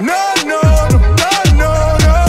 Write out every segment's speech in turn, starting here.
No, no, no, no, no, no.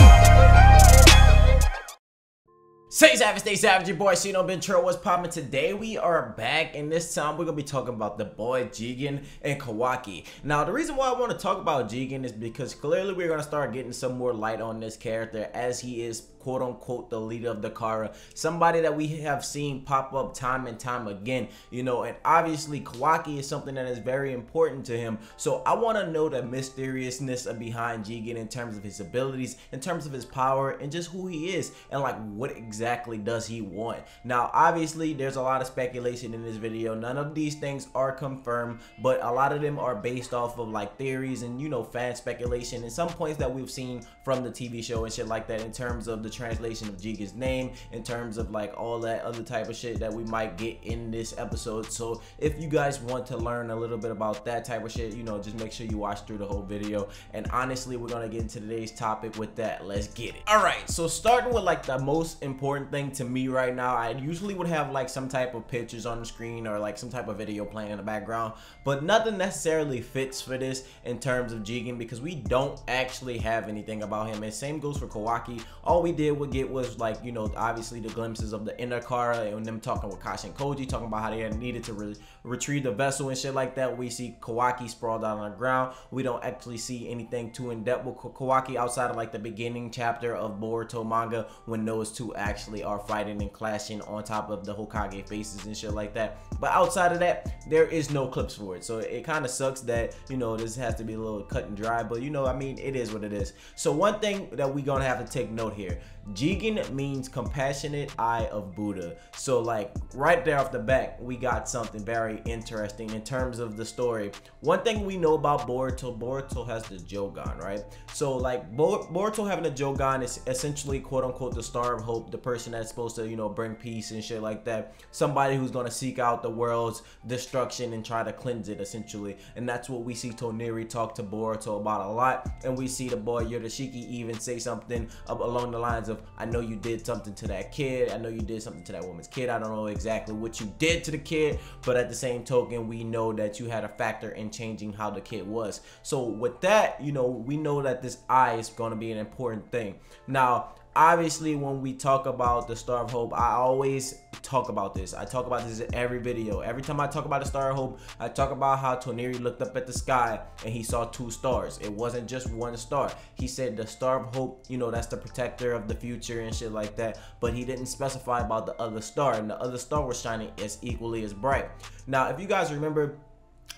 Stay savage, your boy Shino Ventura. What's poppin'? Today we are back, and this time we're gonna be talking about the boy Jigen and Kawaki. Now, the reason why I want to talk about Jigen is because clearly we're gonna start getting some more light on this character, as he is quote unquote the leader of the Kara, somebody that we have seen pop up time and time again, you know, and obviously Kawaki is something that is very important to him. So I want to know the mysteriousness behind Jigen in terms of his abilities, in terms of his power, and just who he is, and like what exactly does he want. Now obviously there's a lot of speculation in this video. None of these things are confirmed, but a lot of them are based off of like theories and, you know, fan speculation and some points that we've seen from the TV show and shit like that, in terms of the translation of Jigen's name, in terms of like all that other type of shit that we might get in this episode. So if you guys want to learn a little bit about that type of shit, you know, just make sure you watch through the whole video. And honestly, we're gonna get into today's topic with that. Let's get it. All right, so starting with like the most important thing to me right now, I usually would have like some type of pictures on the screen or like some type of video playing in the background, but nothing necessarily fits for this in terms of Jigen, because we don't actually have anything about him. And same goes for Kawaki. All we would get was like, you know, obviously the glimpses of the inner Kara and them talking with Kashi and Koji, talking about how they had needed to retrieve the vessel and shit like that. We see Kawaki sprawled out on the ground. We don't actually see anything too in depth with Kawaki outside of like the beginning chapter of Boruto manga, when those two actually are fighting and clashing on top of the Hokage faces and shit like that. But outside of that, there is no clips for it. So it kind of sucks that, you know, this has to be a little cut and dry, but you know, I mean, it is what it is. So one thing that we gonna have to take note here, Jigen means compassionate eye of Buddha. So like right there off the back, we got something very interesting in terms of the story. One thing we know about Boruto has the Jogan, right? So like Boruto having a Jogan is essentially quote unquote the Star of Hope, the person that's supposed to, you know, bring peace and shit like that. Somebody who's gonna seek out the world's destruction and try to cleanse it essentially. And that's what we see Toneri talk to Boruto about a lot. And we see the boy Yoshiki even say something along the lines of, I know you did something to that kid, I know you did something to that woman's kid, I don't know exactly what you did to the kid, but at the same token, we know that you had a factor in changing how the kid was. So with that, you know, we know that this eye is going to be an important thing. Now obviously when we talk about the Star of Hope, I always talk about this. I talk about this in every video. Every time I talk about the Star of Hope, I talk about how Toneri looked up at the sky and he saw 2 stars. It wasn't just 1 star. He said the Star of Hope, you know, that's the protector of the future and shit like that, but he didn't specify about the other star, and the other star was shining as equally as bright. Now if you guys remember,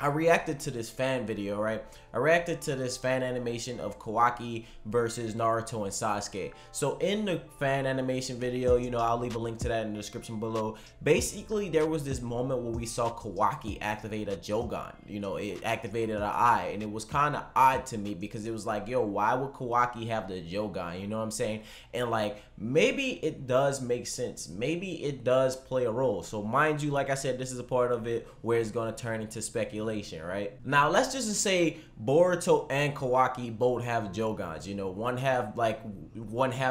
I reacted to this fan video, right? I reacted to this fan animation of Kawaki versus Naruto and Sasuke. So in the fan animation video, you know, I'll leave a link to that in the description below. Basically, there was this moment where we saw Kawaki activate a Jogan. You know, it activated an eye, and it was kind of odd to me because it was like, yo, why would Kawaki have the Jogan? You know what I'm saying? And like, maybe it does make sense. Maybe it does play a role. So mind you, like I said, this is a part of it where it's going to turn into speculation, right? Now let's just say Boruto and Kawaki both have Jogans. You know, one half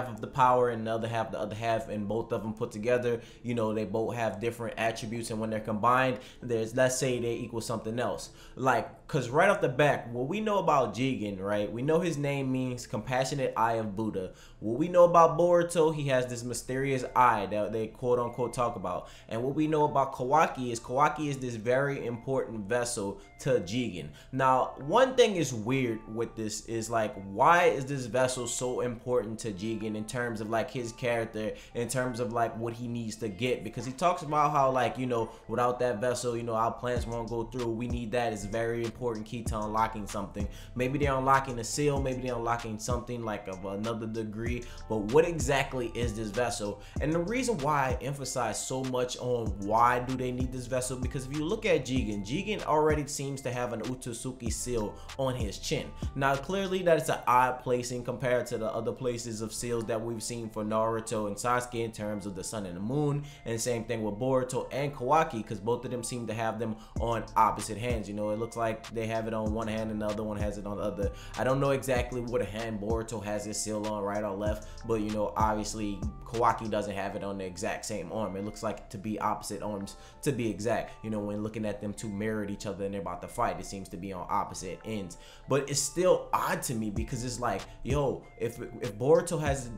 of the power and the other half, and both of them put together, you know, they both have different attributes, and when they're combined, let's say they equal something else. Like, cause right off the back, what we know about Jigen, right? We know his name means compassionate eye of Buddha. What we know about Boruto, he has this mysterious eye that they quote unquote talk about. And what we know about Kawaki is this very important vessel to Jigen. Now, one thing is weird with this is like, why is this vessel so important to Jigen in terms of like his character, in terms of like what he needs to get? Because he talks about how, like, you know, without that vessel, you know, our plans won't go through. We need that. It's a very important key to unlocking something. Maybe they're unlocking a seal, maybe they're unlocking something like of another degree, but what exactly is this vessel? And the reason why I emphasize so much on why do they need this vessel, because if you look at Jigen already seems to have an Otsutsuki seal on his chin. Now clearly that is an odd placing compared to the other places of seals that we've seen for Naruto and Sasuke in terms of the sun and the moon, and same thing with Boruto and Kawaki, because both of them seem to have them on opposite hands. You know, it looks like they have it on one hand and the other one has it on the other. I don't know exactly what hand Boruto has his seal on, right or left, but you know, obviously Kawaki doesn't have it on the exact same arm. It looks like to be opposite arms, to be exact, you know, when looking at them two mirrored each other other and they're about to fight. It seems to be on opposite ends, but it's still odd to me because it's like, yo, if Boruto has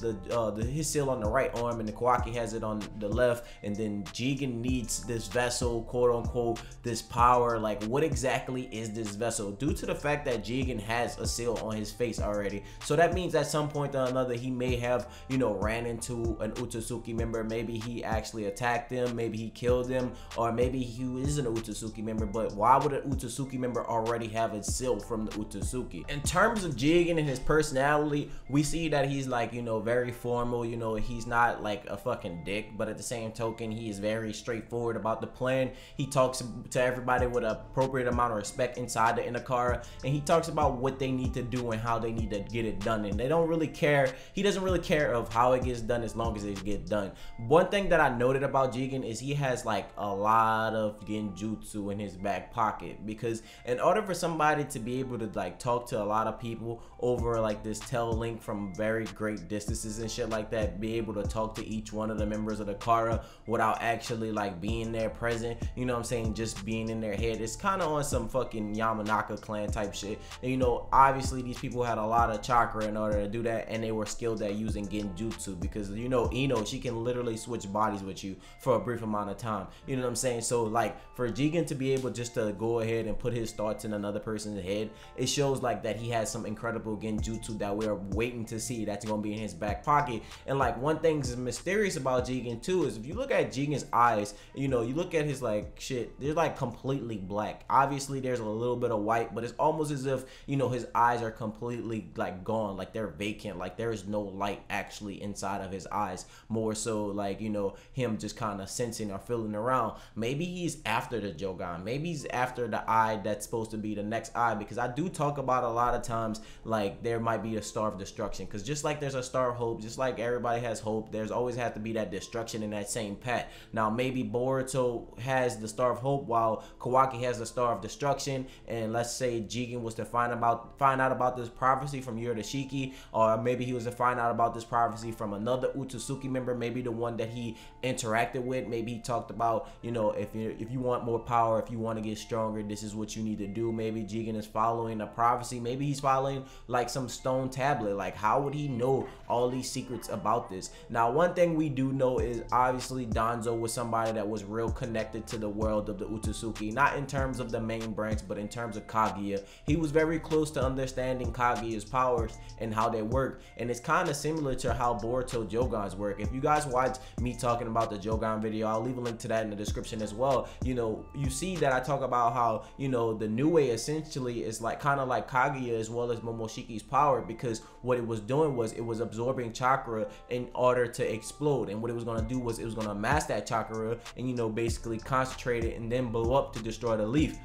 his seal on the right arm and the Kawaki has it on the left, and then Jigen needs this vessel, quote unquote, this power, like what exactly is this vessel? Due to the fact that Jigen has a seal on his face already, so that means at some point or another he may have, you know, ran into an Otsutsuki member. Maybe he actually attacked him, maybe he killed him, or maybe he is an Otsutsuki member. But why would an Otsutsuki member already have a seal from the Otsutsuki? In terms of Jigen and his personality, we see that he's like, you know, very formal. You know, he's not like a fucking dick, but at the same token, he is very straightforward about the plan. He talks to everybody with an appropriate amount of respect inside the Inakara, and he talks about what they need to do and how they need to get it done. And they don't really care. He doesn't really care of how it gets done as long as it gets done. One thing that I noted about Jigen is he has like a lot of genjutsu in his back pocket, because in order for somebody to be able to like talk to a lot of people over like this tel link from very great distances and shit like that, be able to talk to each one of the members of the Kara without actually like being there present, you know what I'm saying, just being in their head, it's kind of on some fucking Yamanaka clan type shit. And you know, obviously these people had a lot of chakra in order to do that, and they were skilled at using genjutsu, because you know Ino, she can literally switch bodies with you for a brief amount of time, you know what I'm saying. So like for Jigen to be able just to go ahead and put his thoughts in another person's head, it shows like that he has some incredible genjutsu that we're waiting to see that's gonna be in his back pocket. And like one thing is mysterious about Jigen too is if you look at Jigen's eyes, you know, you look at his like shit, they're like completely black. Obviously there's a little bit of white, but it's almost as if, you know, his eyes are completely like gone, like they're vacant, like there is no light actually inside of his eyes, more so like, you know, him just kind of sensing or feeling around. Maybe he's after the Jogan, maybe he's after the eye that's supposed to be the next eye, because I do talk about a lot of times like there might be a star of destruction, because just like there's a star of hope, just like everybody has hope, there's always have to be that destruction in that same path. Now maybe Boruto has the star of hope while Kawaki has the star of destruction, and let's say Jigen was to find out about this prophecy from Yurishiki, or maybe he was to find out about this prophecy from another Otsutsuki member, maybe the one that he interacted with. Maybe he talked about, you know, if you want more power, if you want to get stronger, this is what you need to do. Maybe Jigen is following a prophecy, maybe he's following like some stone tablet. Like how would he know all these secrets about this? Now one thing we do know is obviously Danzo was somebody that was real connected to the world of the Otsutsuki, not in terms of the main branch, but in terms of Kaguya. He was very close to understanding Kaguya's powers and how they work, and it's kind of similar to how Boruto Jogans work. If you guys watch me talking about the Jogan video, I'll leave a link to that in the description as well. You know, you see that I talk about how, you know, the new way essentially is like kind of like Kaguya as well as Momoshiki's power, because what it was doing was it was absorbing chakra in order to explode, and what it was going to do was it was going to amass that chakra and, you know, basically concentrate it and then blow up to destroy the leaf.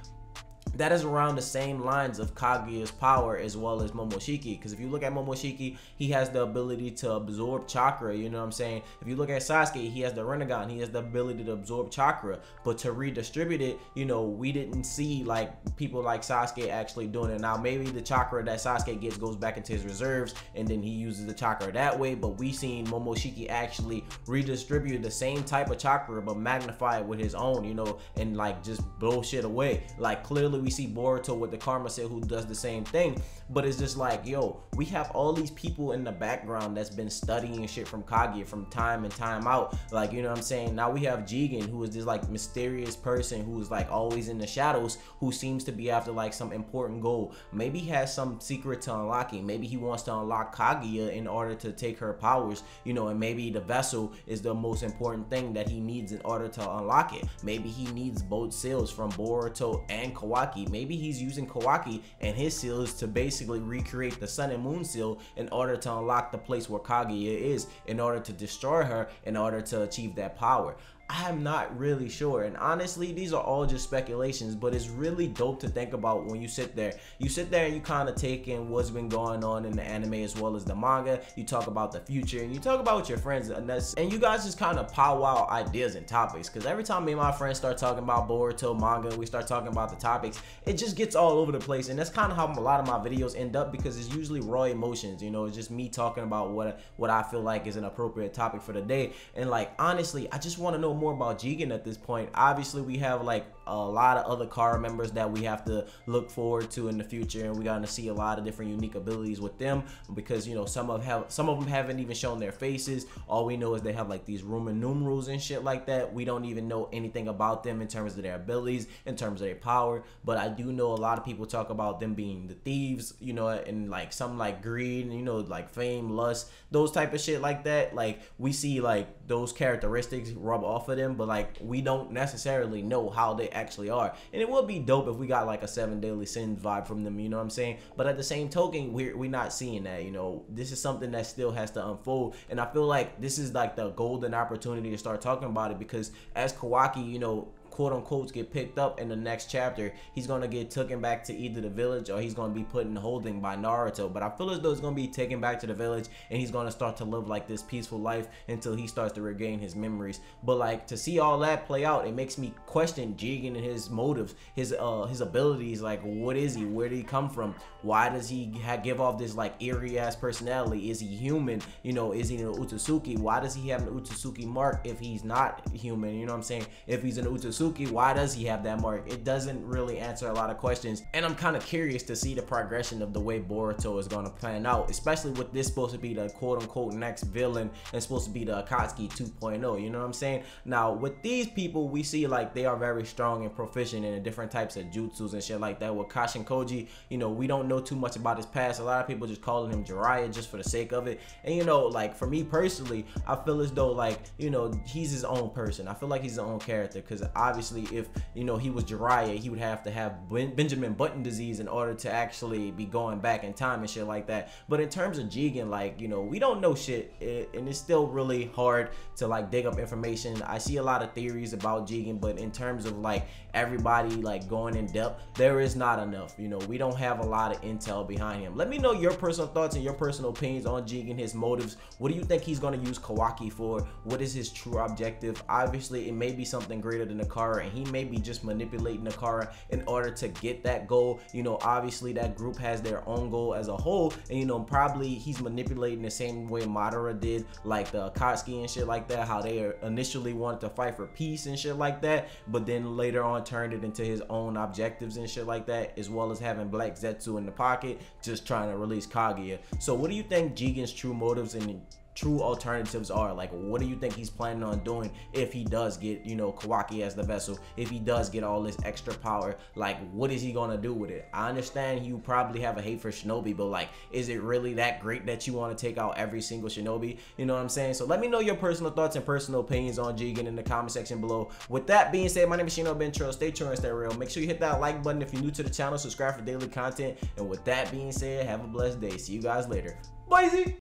That is around the same lines of Kaguya's power as well as Momoshiki, because if you look at Momoshiki, he has the ability to absorb chakra, you know what I'm saying. If you look at Sasuke, he has the Rinnegan, he has the ability to absorb chakra, but to redistribute it, you know, we didn't see like people like Sasuke actually doing it. Now maybe the chakra that Sasuke gets goes back into his reserves and then he uses the chakra that way, but we seen Momoshiki actually redistribute the same type of chakra but magnify it with his own, you know, and like just blow shit away. Like clearly we see Boruto with the Karma Set who does the same thing, but it's just like, yo, we have all these people in the background that's been studying shit from Kaguya from time and time out, like, you know what I'm saying. Now we have Jigen, who is this like mysterious person who is like always in the shadows, who seems to be after like some important goal. Maybe he has some secret to unlocking, maybe he wants to unlock Kaguya in order to take her powers, you know, and maybe the vessel is the most important thing that he needs in order to unlock it. Maybe he needs both seals from Boruto and Kawaki. Maybe he's using Kawaki and his seals to basically recreate the Sun and Moon seal in order to unlock the place where Kaguya is, in order to destroy her, in order to achieve that power. I'm not really sure, and honestly these are all just speculations, but it's really dope to think about when you sit there and you kind of take in what's been going on in the anime as well as the manga. You talk about the future and you talk about with your friends, and you guys just kind of powwow ideas and topics, because every time me and my friends start talking about Boruto manga, we start talking about the topics, it just gets all over the place. And that's kind of how a lot of my videos end up, because it's usually raw emotions, you know, it's just me talking about what I feel like is an appropriate topic for the day. And like honestly, I just want to know more about Jigen at this point. Obviously we have like a lot of other Kara members that we have to look forward to in the future, and we got to see a lot of different unique abilities with them, because you know some of them haven't even shown their faces. All we know is they have like these Roman numerals and shit like that. We don't even know anything about them in terms of their abilities, in terms of their power. But I do know a lot of people talk about them being the thieves, you know, and like some like greed, you know, like fame, lust, those type of shit like that. Like we see like those characteristics rub off of them, but like we don't necessarily know how they actually are. And it would be dope if we got like a 7 Deadly Sins vibe from them, you know what I'm saying? But at the same token, we're not seeing that, you know. This is something that still has to unfold, and I feel like this is like the golden opportunity to start talking about it, because as Kawaki, you know, quote unquote, get picked up in the next chapter, he's gonna get taken back to either the village or he's gonna be put in holding by Naruto. But I feel as though he's gonna be taken back to the village and he's gonna start to live like this peaceful life until he starts to regain his memories. But like to see all that play out, it makes me question Jigen and his motives, his abilities. Like, what is he? Where did he come from? Why does he give off this like eerie ass personality? Is he human? You know, is he an Otsutsuki? Why does he have an Otsutsuki mark if he's not human? You know what I'm saying? If he's an Otsutsuki, why does he have that mark? It doesn't really answer a lot of questions, and I'm kind of curious to see the progression of the way Boruto is going to plan out, especially with this supposed to be the quote-unquote next villain and supposed to be the Akatsuki 2.0, you know what I'm saying? Now with these people, we see like they are very strong and proficient in the different types of jutsus and shit like that. With Kashin Koji, you know, we don't know too much about his past. A lot of people just calling him Jiraiya just for the sake of it. And you know, like for me personally, I feel as though like, you know, he's his own person. I feel like he's his own character, because obviously if, you know, he was Jiraiya, he would have to have Benjamin Button disease in order to actually be going back in time and shit like that. But in terms of Jigen, like, you know, we don't know shit, and it's still really hard to like dig up information. I see a lot of theories about Jigen, but in terms of like everybody like going in depth, there is not enough. You know, we don't have a lot of intel behind him. Let me know your personal thoughts and your personal opinions on Jigen, his motives. What do you think he's going to use Kawaki for? What is his true objective? Obviously it may be something greater than the Kara, and he may be just manipulating the Kara in order to get that goal. You know, obviously that group has their own goal as a whole, and you know, probably he's manipulating the same way Madara did, like the Akatsuki and shit like that, how they initially wanted to fight for peace and shit like that, but then later on turned it into his own objectives and shit like that, as well as having Black Zetsu in the pocket just trying to release Kaguya. So what do you think Jigen's true motives and true alternatives are? Like, what do you think he's planning on doing if he does get, you know, Kawaki as the vessel, if he does get all this extra power? Like, what is he gonna do with it? I understand you probably have a hate for shinobi, but like, is it really that great that you want to take out every single shinobi? You know what I'm saying? So let me know your personal thoughts and personal opinions on Jigen in the comment section below. With that being said, my name is Shino Trail. Stay true and stay real. Make sure you hit that like button if you're new to the channel, subscribe for daily content, and with that being said, have a blessed day. See you guys later. Bye.